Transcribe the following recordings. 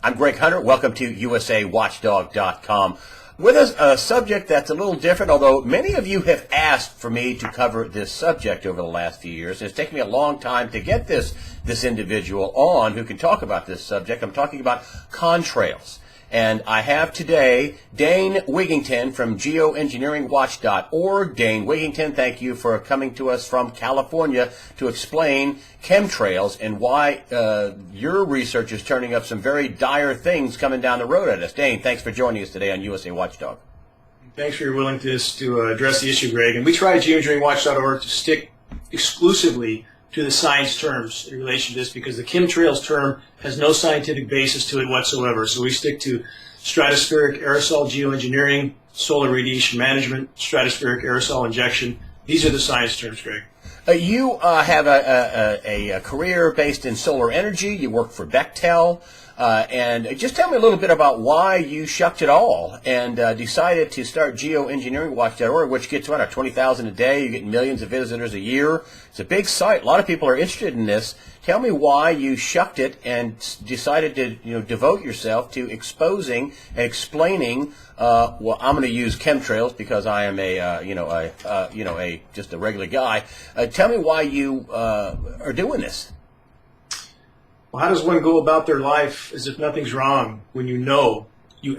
I'm Greg Hunter. Welcome to USAWatchdog.com. With us, a subject that's a little different, although many of you have asked for me to cover this subject over the last few years. It's taken me a long time to get this individual on who can talk about this subject. I'm talking about contrails. And I have today Dane Wigington from Geoengineering-Watch.org. Dane Wigington, thank you for coming to us from California to explain chemtrails and why your research is turning up some very dire things coming down the road at us. Dane, thanks for joining us today on USA Watchdog. Thanks for your willingness to address the issue, Greg. And we try at Geoengineering-Watch.org to stick exclusively to the science terms in relation to this, because the chemtrails term has no scientific basis to it whatsoever. So we stick to stratospheric aerosol geoengineering, solar radiation management, stratospheric aerosol injection. These are the science terms, Greg. You have a career based in solar energy. You work for Bechtel. And just tell me a little bit about why you shucked it all and decided to start Geoengineering-Watch.org, which gets around 20,000 a day. You get millions of visitors a year. It's a big site. A lot of people are interested in this. Tell me why you shucked it and decided to devote yourself to exposing and explaining. Well, I'm going to use chemtrails because I am just a regular guy. Tell me why you are doing this. Well, how does one go about their life as if nothing's wrong when you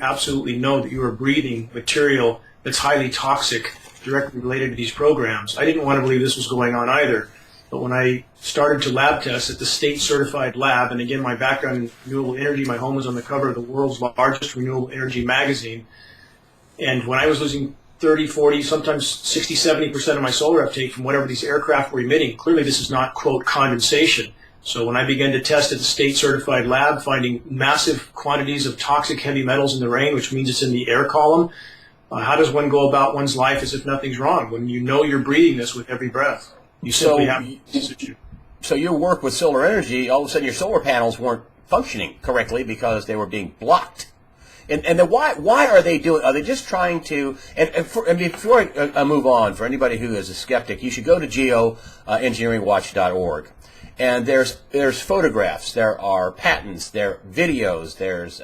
absolutely know that you are breathing material that's highly toxic directly related to these programs? I didn't want to believe this was going on either. But when I started to lab test at the state-certified lab, and again, my background in renewable energy, my home was on the cover of the world's largest renewable energy magazine. And when I was losing 30, 40, sometimes 60, 70% of my solar uptake from whatever these aircraft were emitting, clearly this is not, quote, condensation. So when I began to test at the state-certified lab, finding massive quantities of toxic heavy metals in the rain, which means it's in the air column, how does one go about one's life as if nothing's wrong when you know you're breathing this with every breath? You simply have to. So your work with solar energy, all of a sudden your solar panels weren't functioning correctly because they were being blocked. And then why are they doing? Are they just trying to? And before I move on, for anybody who is a skeptic, you should go to geoengineeringwatch.org. And there's photographs, there are patents, there are videos, there's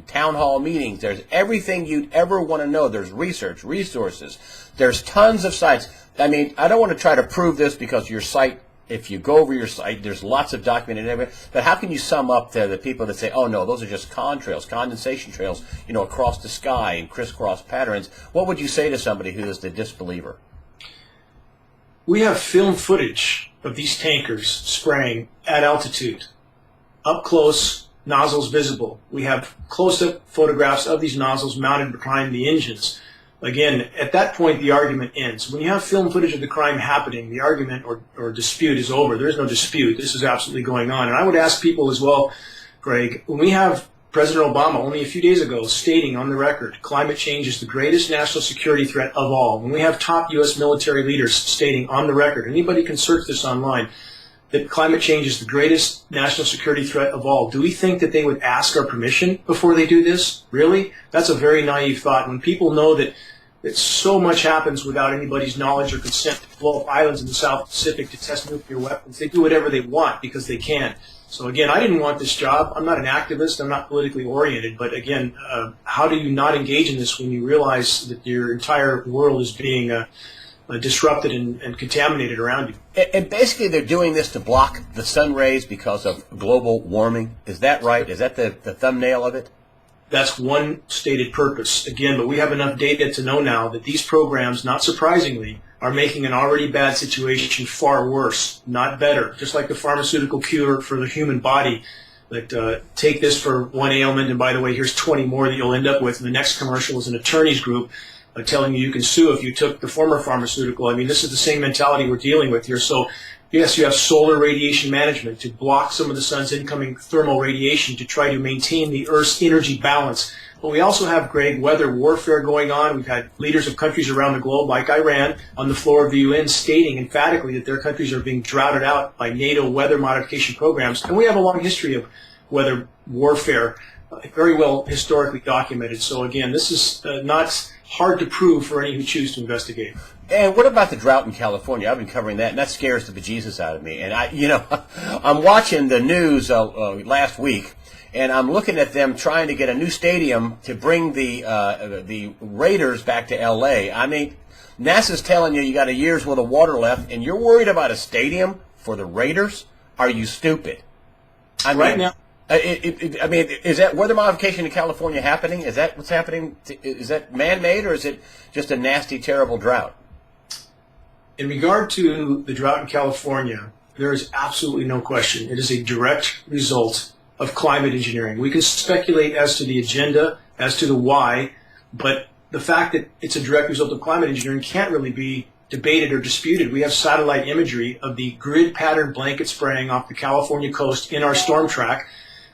town hall meetings, there's everything you'd ever want to know. There's research, resources, there's tons of sites. I mean, I don't want to try to prove this because your site, if you go over your site, there's lots of documented evidence. But how can you sum up the people that say, oh no, those are just contrails, condensation trails, across the sky in crisscross patterns? What would you say to somebody who is the disbeliever? We have film footage of these tankers spraying at altitude, up close, nozzles visible. We have close-up photographs of these nozzles mounted behind the engines. Again, at that point, the argument ends. When you have film footage of the crime happening, the argument or dispute is over. There is no dispute. This is absolutely going on. And I would ask people as well, Greg, when we have President Obama only a few days ago stating on the record, climate change is the greatest national security threat of all. When we have top U.S. military leaders stating on the record, anybody can search this online, that climate change is the greatest national security threat of all, do we think that they would ask our permission before they do this? Really? That's a very naive thought. When people know that so much happens without anybody's knowledge or consent to blow up islands in the South Pacific to test nuclear weapons, they do whatever they want because they can. So again, I didn't want this job. I'm not an activist. I'm not politically oriented. But again, how do you not engage in this when you realize that your entire world is being disrupted and contaminated around you? And basically they're doing this to block the sun rays because of global warming. Is that right? Is that the thumbnail of it? That's one stated purpose. Again, but we have enough data to know now that these programs, not surprisingly, are making an already bad situation far worse, not better. Just like the pharmaceutical cure for the human body, that take this for one ailment, and by the way, here's 20 more that you'll end up with. And the next commercial is an attorney's group telling you can sue if you took the former pharmaceutical. I mean, this is the same mentality we're dealing with here. So yes, you have solar radiation management to block some of the sun's incoming thermal radiation to try to maintain the Earth's energy balance. But we also have, Greg, weather warfare going on. We've had leaders of countries around the globe, like Iran, on the floor of the UN stating emphatically that their countries are being droughted out by NATO weather modification programs. And we have a long history of weather warfare, very well historically documented. So again, this is not hard to prove for any who choose to investigate. And what about the drought in California? I've been covering that, and that scares the bejesus out of me. And I'm watching the news last week, and I'm looking at them trying to get a new stadium to bring the Raiders back to L.A. I mean, NASA's telling you got a year's worth of water left, and you're worried about a stadium for the Raiders? Are you stupid? Right now, I mean, is that weather modification in California happening? Is that what's happening? Is that man-made, or is it just a nasty, terrible drought? in regard to the drought in California, there is absolutely no question. It is a direct result of climate engineering. We can speculate as to the agenda, as to the why, but the fact that it's a direct result of climate engineering can't really be debated or disputed. We have satellite imagery of the grid pattern blanket spraying off the California coast in our storm track.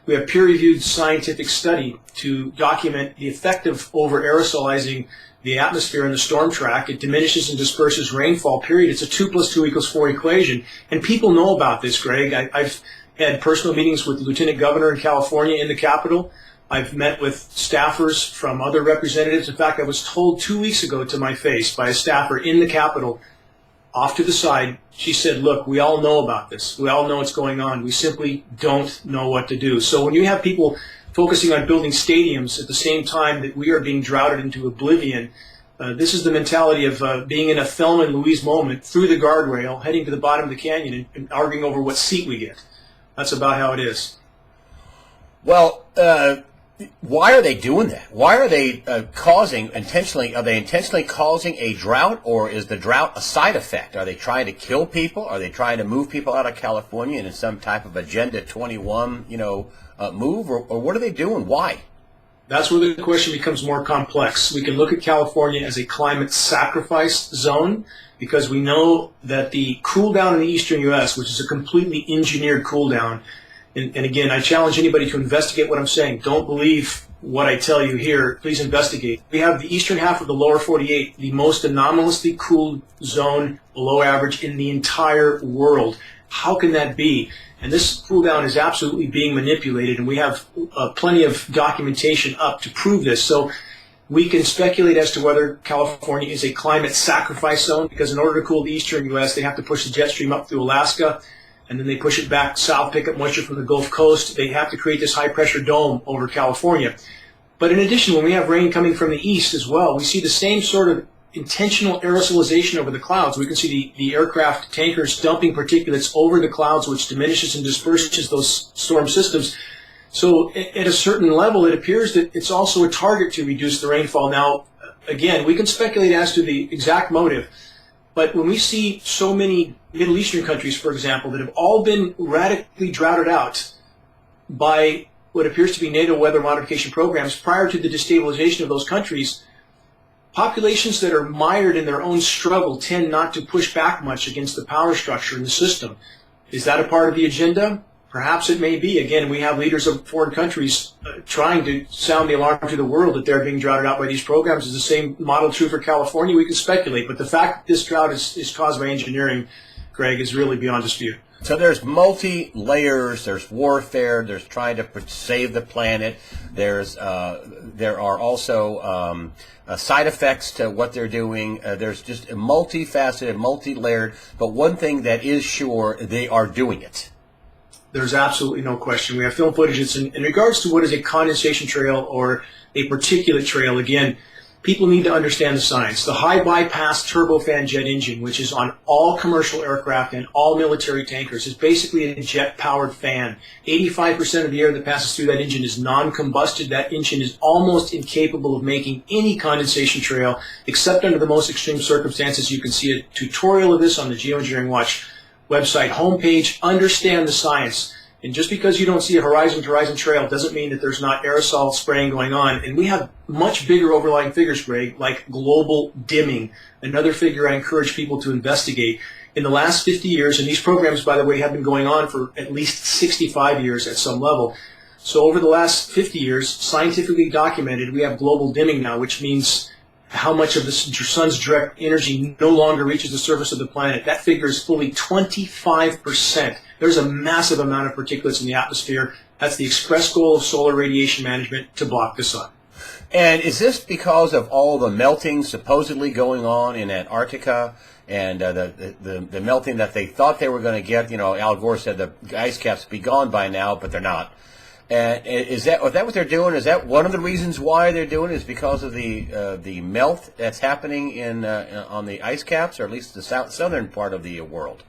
We have peer-reviewed scientific study to document the effect of over-aerosolizing the atmosphere in the storm track. It diminishes and disperses rainfall, period. It's a 2 + 2 = 4 equation. And people know about this, Greg. I've had personal meetings with the Lieutenant Governor in California in the Capitol. I've met with staffers from other representatives. In fact, I was told 2 weeks ago to my face by a staffer in the Capitol, off to the side, she said, look, we all know about this. We all know what's going on. We simply don't know what to do. So when you have people focusing on building stadiums at the same time that we are being droughted into oblivion, this is the mentality of being in a Thelma and Louise moment through the guardrail, heading to the bottom of the canyon and arguing over what seat we get. That's about how it is. Well, why are they doing that? Why are they intentionally causing a drought, or is the drought a side effect? Are they trying to kill people? Are they trying to move people out of California in some type of Agenda 21, move, or what are they doing? Why? That's where the question becomes more complex. We can look at California as a climate sacrifice zone because we know that the cool down in the eastern U.S., which is a completely engineered cool down, and again, I challenge anybody to investigate what I'm saying. Don't believe what I tell you here. Please investigate. We have the eastern half of the lower 48, the most anomalously cool zone below average in the entire world. How can that be? And this cool down is absolutely being manipulated, and we have plenty of documentation up to prove this. So we can speculate as to whether California is a climate sacrifice zone, because in order to cool the eastern U.S., they have to push the jet stream up through Alaska, and then they push it back south, pick up moisture from the Gulf Coast. They have to create this high-pressure dome over California. But in addition, when we have rain coming from the east as well, we see the same sort of intentional aerosolization over the clouds. We can see the aircraft tankers dumping particulates over the clouds, which diminishes and disperses those storm systems. So at a certain level, it appears that it's also a target to reduce the rainfall. Now, again, we can speculate as to the exact motive. But when we see so many Middle Eastern countries, for example, that have all been radically droughted out by what appears to be NATO weather modification programs prior to the destabilization of those countries, populations that are mired in their own struggle tend not to push back much against the power structure in the system. Is that a part of the agenda? Perhaps it may be. Again, we have leaders of foreign countries trying to sound the alarm to the world that they're being droughted out by these programs. Is the same model true for California? We can speculate. But the fact that this drought is caused by engineering, Greg, is really beyond dispute. So there's multi-layers, there's warfare, there's trying to save the planet, there are also side effects to what they're doing. There's just a multifaceted, multi-layered, but one thing that is sure, they are doing it. There's absolutely no question. We have film footage. It's in regards to what is a condensation trail or a particulate trail. Again, people need to understand the science. The high bypass turbofan jet engine, which is on all commercial aircraft and all military tankers, is basically a jet-powered fan. 85% of the air that passes through that engine is non-combusted. That engine is almost incapable of making any condensation trail, except under the most extreme circumstances. You can see a tutorial of this on the Geoengineering Watch website homepage. Understand the science. And just because you don't see a horizon-to-horizon trail doesn't mean that there's not aerosol spraying going on. And we have much bigger overlying figures, Greg, like global dimming, another figure I encourage people to investigate. In the last 50 years, and these programs, by the way, have been going on for at least 65 years at some level. So over the last 50 years, scientifically documented, we have global dimming now, which means how much of the sun's direct energy no longer reaches the surface of the planet. That figure is fully 25%. There's a massive amount of particulates in the atmosphere. That's the express goal of solar radiation management, to block the sun. And is this because of all the melting supposedly going on in Antarctica and the melting that they thought they were going to get? Al Gore said the ice caps be gone by now, but they're not. And is that what they're doing? Is that one of the reasons why they're doing it? Is because of the melt that's happening on the ice caps, or at least the southern part of the world?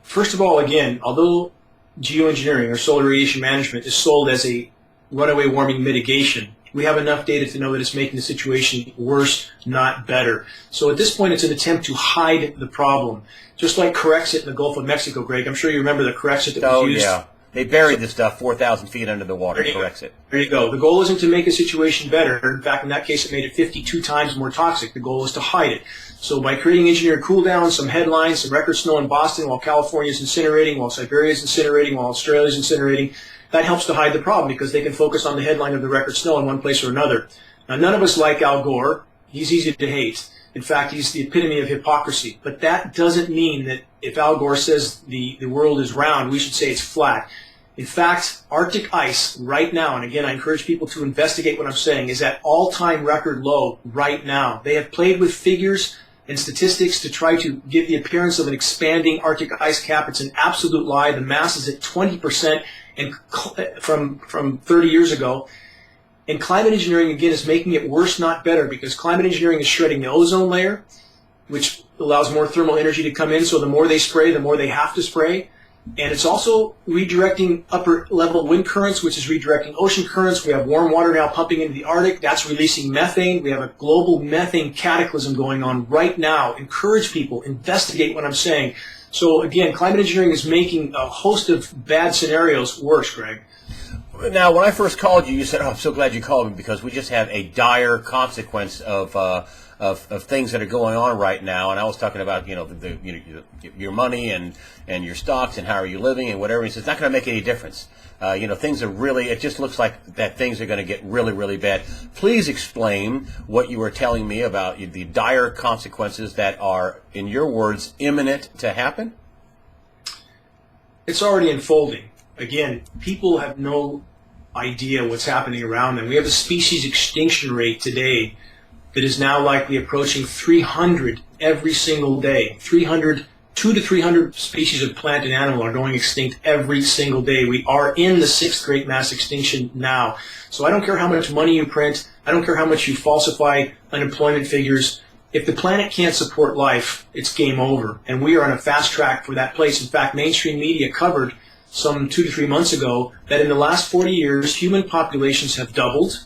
First of all, again, although geoengineering or solar radiation management is sold as a runaway warming mitigation, we have enough data to know that it's making the situation worse, not better. So at this point, it's an attempt to hide the problem. Just like Corexit in the Gulf of Mexico, Greg. I'm sure you remember the Corexit that was used. Oh, yeah. They buried this stuff 4,000 feet under the water. Corexit. There you go. The goal isn't to make a situation better. In fact, in that case, it made it 52 times more toxic. The goal is to hide it. So by creating engineered cool down, some headlines, some record snow in Boston while California is incinerating, while Siberia is incinerating, while Australia is incinerating, that helps to hide the problem because they can focus on the headline of the record snow in one place or another. Now, none of us like Al Gore. He's easy to hate. In fact, he's the epitome of hypocrisy. But that doesn't mean that if Al Gore says the world is round, we should say it's flat. In fact, Arctic ice right now, and again, I encourage people to investigate what I'm saying, is at all-time record low right now. They have played with figures and statistics to try to give the appearance of an expanding Arctic ice cap. It's an absolute lie. The mass is at 20% and from 30 years ago. And climate engineering, again, is making it worse, not better, because climate engineering is shredding the ozone layer, which allows more thermal energy to come in, so the more they spray, the more they have to spray. And it's also redirecting upper-level wind currents, which is redirecting ocean currents. We have warm water now pumping into the Arctic. That's releasing methane. We have a global methane cataclysm going on right now. Encourage people, investigate what I'm saying. So, again, climate engineering is making a host of bad scenarios worse, Greg. Now, when I first called you, you said, "Oh, I'm so glad you called me because we just have a dire consequence of things that are going on right now." And I was talking about, your money and your stocks and how are you living and whatever. He says, "It's not going to make any difference. Things are really. It just looks like that things are going to get really, really bad." Please explain what you were telling me about the dire consequences that are, in your words, imminent to happen. It's already unfolding. Again, people have no idea what's happening around them. We have a species extinction rate today that is now likely approaching 300 every single day. 200 to 300 species of plant and animal are going extinct every single day. We are in the 6th great mass extinction now. So I don't care how much money you print. I don't care how much you falsify unemployment figures. If the planet can't support life, it's game over. And we are on a fast track for that place. In fact, mainstream media covered some 2 to 3 months ago that in the last 40 years, human populations have doubled.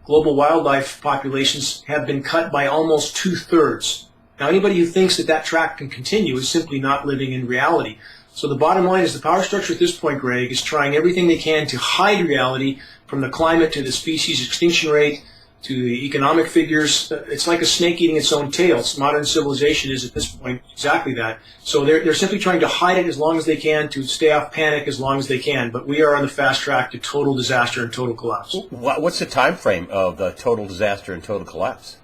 Global wildlife populations have been cut by almost 2/3. Now, anybody who thinks that track can continue is simply not living in reality. So the bottom line is the power structure at this point, Greg, is trying everything they can to hide reality, from the climate to the species extinction rate to the economic figures. It's like a snake eating its own tail. Modern civilization is at this point exactly that. So they're simply trying to hide it as long as they can, to stay off panic as long as they can. But we are on the fast track to total disaster and total collapse. What's the time frame of the total disaster and total collapse?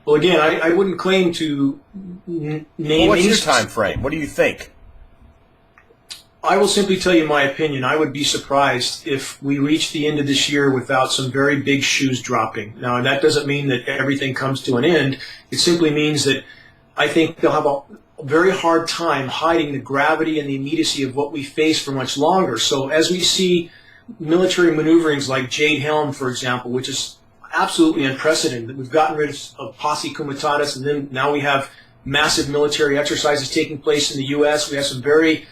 Well, again, I wouldn't claim to name. Well, what's your time frame? What do you think? I will simply tell you my opinion. I would be surprised if we reach the end of this year without some very big shoes dropping. Now, that doesn't mean that everything comes to an end. It simply means that I think they'll have a very hard time hiding the gravity and the immediacy of what we face for much longer. So as we see military maneuverings like Jade Helm, for example, which is absolutely unprecedented. We've gotten rid of posse comitatus, and then now we have massive military exercises taking place in the U.S. We have some very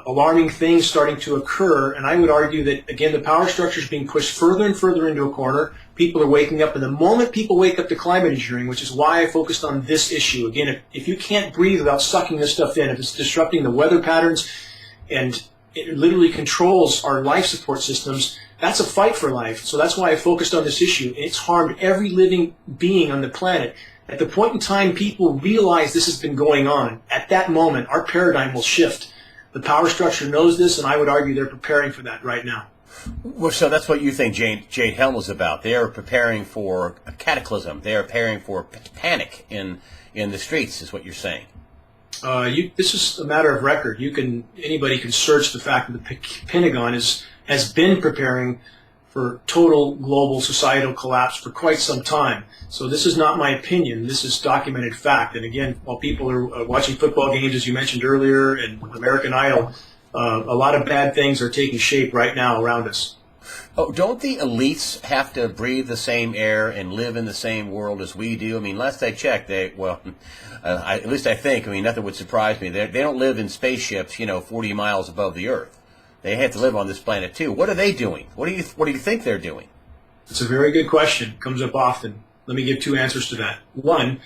alarming things starting to occur, and I would argue that, again, the power structure is being pushed further and further into a corner. People are waking up, and the moment people wake up to climate engineering, which is why I focused on this issue, again, if you can't breathe without sucking this stuff in, if it's disrupting the weather patterns and it literally controls our life support systems, that's a fight for life. So that's why I focused on this issue. It's harmed every living being on the planet. At the point in time people realize this has been going on, at that moment our paradigm will shift. The power structure knows this, and I would argue they're preparing for that right now. Well, so that's what you think Jade Helm is about. They are preparing for a cataclysm. They are preparing for panic in the streets, is what you're saying. This is a matter of record. Anybody can search the fact that the Pentagon has been preparing for total global societal collapse for quite some time. So this is not my opinion. This is documented fact. And again, while people are watching football games, as you mentioned earlier, and American Idol, A lot of bad things are taking shape right now around us. Oh, don't the elites have to breathe the same air and live in the same world as we do? I mean, last I checked, at least I think, nothing would surprise me. They don't live in spaceships, 40 miles above the Earth. They have to live on this planet too. What are they doing? What do you think they're doing? It's a very good question. Comes up often. Let me give two answers to that. One,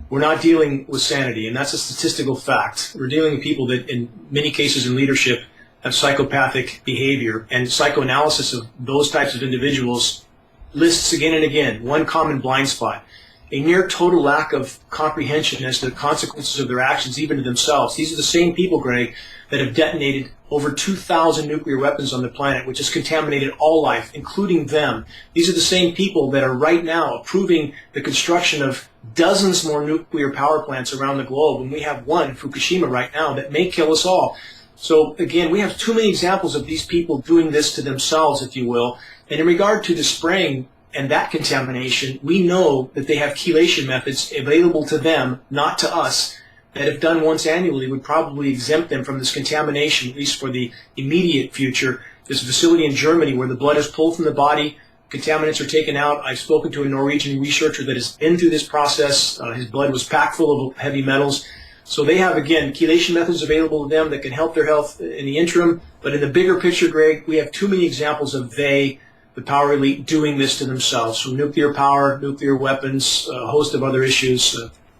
we're not dealing with sanity, and that's a statistical fact. We're dealing with people that, in many cases in leadership, have psychopathic behavior, and psychoanalysis of those types of individuals lists again and again one common blind spot: a near total lack of comprehension as to the consequences of their actions, even to themselves. These are the same people, Greg, that have detonated over 2,000 nuclear weapons on the planet, which has contaminated all life, including them. These are the same people that are right now approving the construction of dozens more nuclear power plants around the globe, and we have one, Fukushima, right now, that may kill us all. So again, we have too many examples of these people doing this to themselves, if you will. And in regard to the spraying and that contamination, we know that they have chelation methods available to them, not to us, that if done once annually would probably exempt them from this contamination, at least for the immediate future. There's a facility in Germany where the blood is pulled from the body, contaminants are taken out. I've spoken to a Norwegian researcher that has been through this process. His blood was packed full of heavy metals. So they have, again, chelation methods available to them that can help their health in the interim. But in the bigger picture, Greg, we have too many examples of the power elite, doing this to themselves. From nuclear power, nuclear weapons, a host of other issues.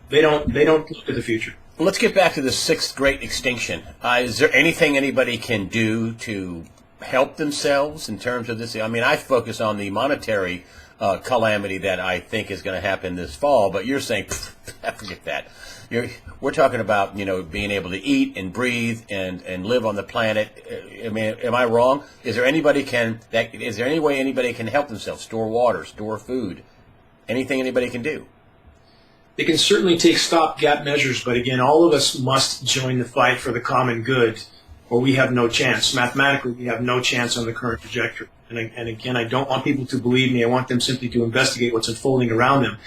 They don't look at the future. Well, let's get back to the sixth great extinction. Is there anything anybody can do to help themselves in terms of this? I focus on the monetary calamity that I think is going to happen this fall, but you're saying, forget that. We're talking about, being able to eat and breathe and live on the planet. Am I wrong? Is there any way anybody can help themselves? Store water, store food, anything anybody can do? They can certainly take stopgap measures, but again, all of us must join the fight for the common good, or we have no chance. Mathematically, we have no chance on the current trajectory. And again, I don't want people to believe me. I want them simply to investigate what's unfolding around them.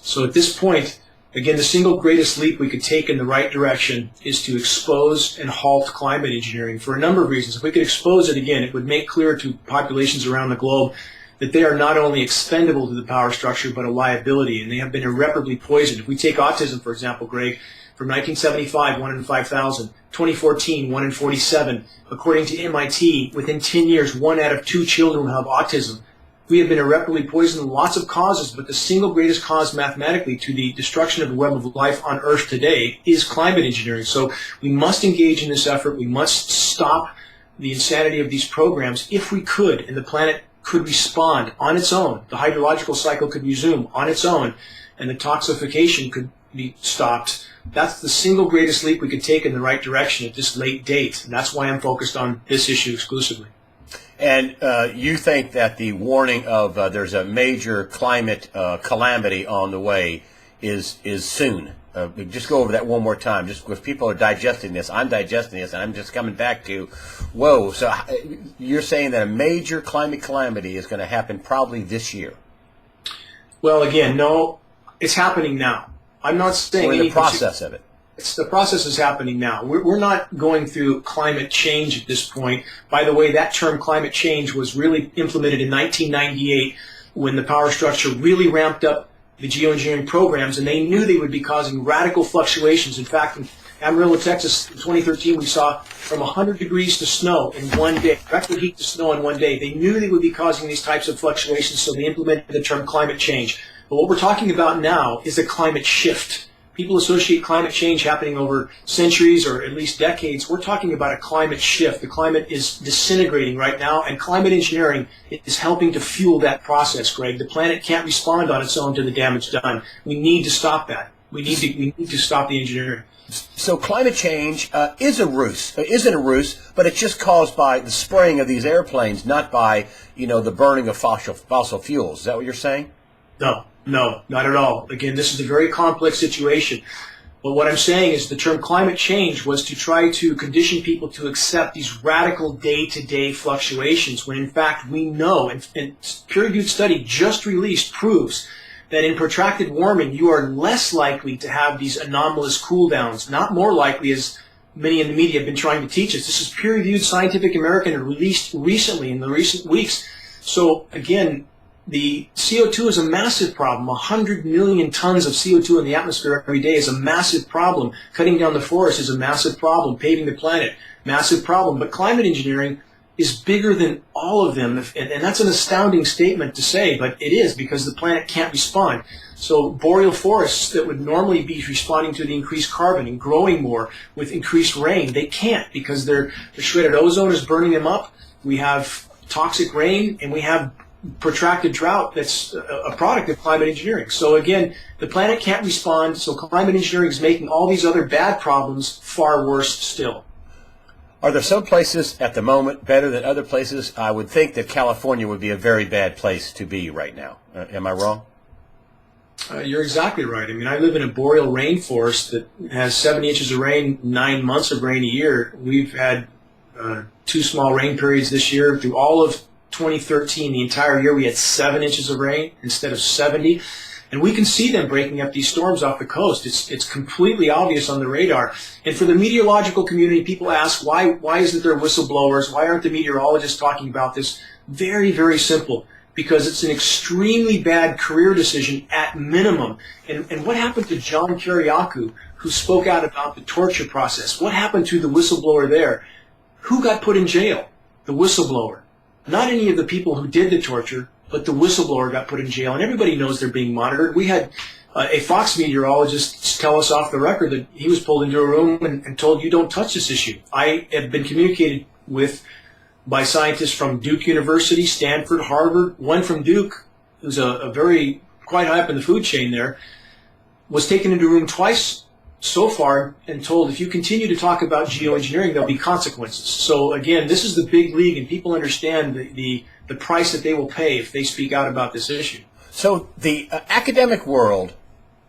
So at this point, again, the single greatest leap we could take in the right direction is to expose and halt climate engineering for a number of reasons. If we could expose it, again, it would make clear to populations around the globe that they are not only expendable to the power structure, but a liability, and they have been irreparably poisoned. If we take autism, for example, Greg, from 1975, 1 in 5,000, 2014, 1 in 47. According to MIT, within 10 years, 1 out of 2 children will have autism. We have been irreparably poisoned in lots of causes, but the single greatest cause mathematically to the destruction of the web of life on Earth today is climate engineering. So we must engage in this effort. We must stop the insanity of these programs if we could, and the planet could respond on its own. The hydrological cycle could resume on its own, and the toxification could be stopped. That's the single greatest leap we could take in the right direction at this late date, and that's why I'm focused on this issue exclusively. And you think that the warning of there's a major climate calamity on the way is soon? Just go over that one more time, just because people are digesting this. I'm digesting this, and I'm just coming back to, whoa. So you're saying that a major climate calamity is going to happen probably this year? Well, again, no, it's happening now. I'm not saying we're in the process of it. The process is happening now. We're not going through climate change at this point. By the way, that term climate change was really implemented in 1998 when the power structure really ramped up the geoengineering programs, and they knew they would be causing radical fluctuations. In fact, in Amarillo, Texas, in 2013, we saw from 100 degrees to snow in one day, record heat to snow in one day. They knew they would be causing these types of fluctuations, so they implemented the term climate change. But what we're talking about now is a climate shift. People associate climate change happening over centuries or at least decades. We're talking about a climate shift. The climate is disintegrating right now, and climate engineering is helping to fuel that process, Greg. The planet can't respond on its own to the damage done. We need to stop that. We need to stop the engineering. So climate change isn't a ruse, but it's just caused by the spraying of these airplanes, not by the burning of fossil fuels. Is that what you're saying? No, not at all. Again, this is a very complex situation. But what I'm saying is the term climate change was to try to condition people to accept these radical day-to-day fluctuations, when in fact we know, and peer-reviewed study just released proves that in protracted warming you are less likely to have these anomalous cool downs, not more likely as many in the media have been trying to teach us. This is peer-reviewed Scientific American and released recently in the recent weeks. So again, the CO2 is a massive problem. 100 million tons of CO2 in the atmosphere every day is a massive problem. Cutting down the forest is a massive problem. Paving the planet, massive problem. But climate engineering is bigger than all of them. And that's an astounding statement to say, but it is, because the planet can't respond. So boreal forests that would normally be responding to the increased carbon and growing more with increased rain, they can't, because the shredded ozone is burning them up. We have toxic rain, and we have protracted drought that's a product of climate engineering. So again, the planet can't respond, so climate engineering is making all these other bad problems far worse still. Are there some places at the moment better than other places? I would think that California would be a very bad place to be right now. Am I wrong? You're exactly right. I mean, I live in a boreal rainforest that has 70 inches of rain, 9 months of rain a year. We've had 2 small rain periods this year. Through all of 2013, the entire year, we had 7 inches of rain instead of 70. And we can see them breaking up these storms off the coast. It's completely obvious on the radar. And for the meteorological community, people ask, why isn't there whistleblowers? Why aren't the meteorologists talking about this? Very, very simple. Because it's an extremely bad career decision at minimum. And what happened to John Kiriakou, who spoke out about the torture process? What happened to the whistleblower there? Who got put in jail? The whistleblower. Not any of the people who did the torture, but the whistleblower got put in jail, and everybody knows they're being monitored. We had a Fox meteorologist tell us off the record that he was pulled into a room and told, you don't touch this issue. I have been communicated with by scientists from Duke University, Stanford, Harvard. One from Duke, who's a very quite high up in the food chain there, was taken into a room twice so far and told, if you continue to talk about geoengineering, there'll be consequences. So again, this is the big league, and people understand the price that they will pay if they speak out about this issue. So the academic world,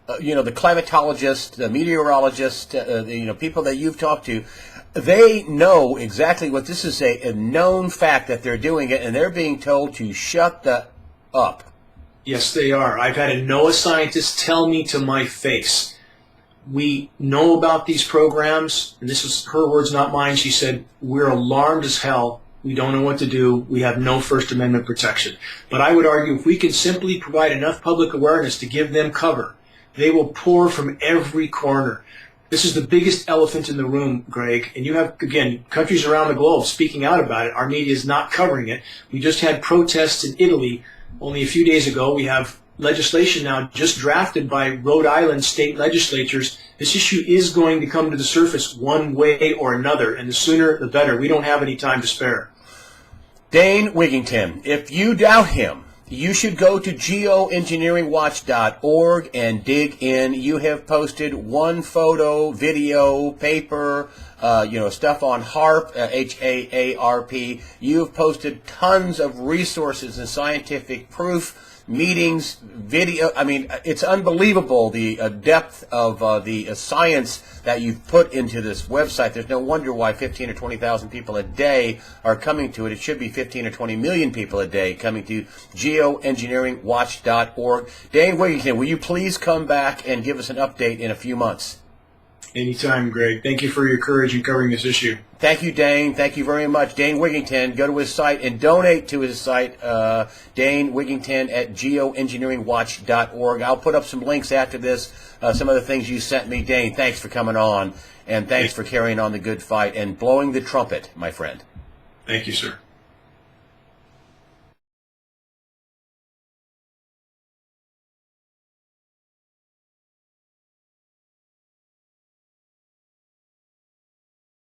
the climatologists, the meteorologists, people that you've talked to, they know exactly what this is, a known fact that they're doing it, and they're being told to shut the up. Yes, they are. I've had a NOAA scientist tell me to my face, we know about these programs, and this is her words, not mine. She said, we're alarmed as hell. We don't know what to do. We have no First Amendment protection. But I would argue if we can simply provide enough public awareness to give them cover, they will pour from every corner. This is the biggest elephant in the room, Greg, and you have, again, countries around the globe speaking out about it. Our media is not covering it. We just had protests in Italy only a few days ago. We have legislation now just drafted by Rhode Island state legislatures. This issue is going to come to the surface one way or another, and the sooner the better. We don't have any time to spare. Dane Wigington, if you doubt him, you should go to geoengineeringwatch.org and dig in. You have posted one photo, video, paper, stuff on HAARP, H-A-A-R-P. You've posted tons of resources and scientific proof, meetings, video. I mean, it's unbelievable the depth of the science that you've put into this website. There's no wonder why 15 or 20,000 people a day are coming to it. It should be 15 or 20 million people a day coming to geoengineeringwatch.org. Dane Wigington, will you please come back and give us an update in a few months? Anytime, Greg. Thank you for your courage in covering this issue. Thank you, Dane. Thank you very much. Dane Wigington, go to his site and donate to his site, Dane Wigington at geoengineeringwatch.org. I'll put up some links after this, some of the things you sent me. Dane, thanks for coming on, and thanks for carrying on the good fight and blowing the trumpet, my friend. Thank you, sir.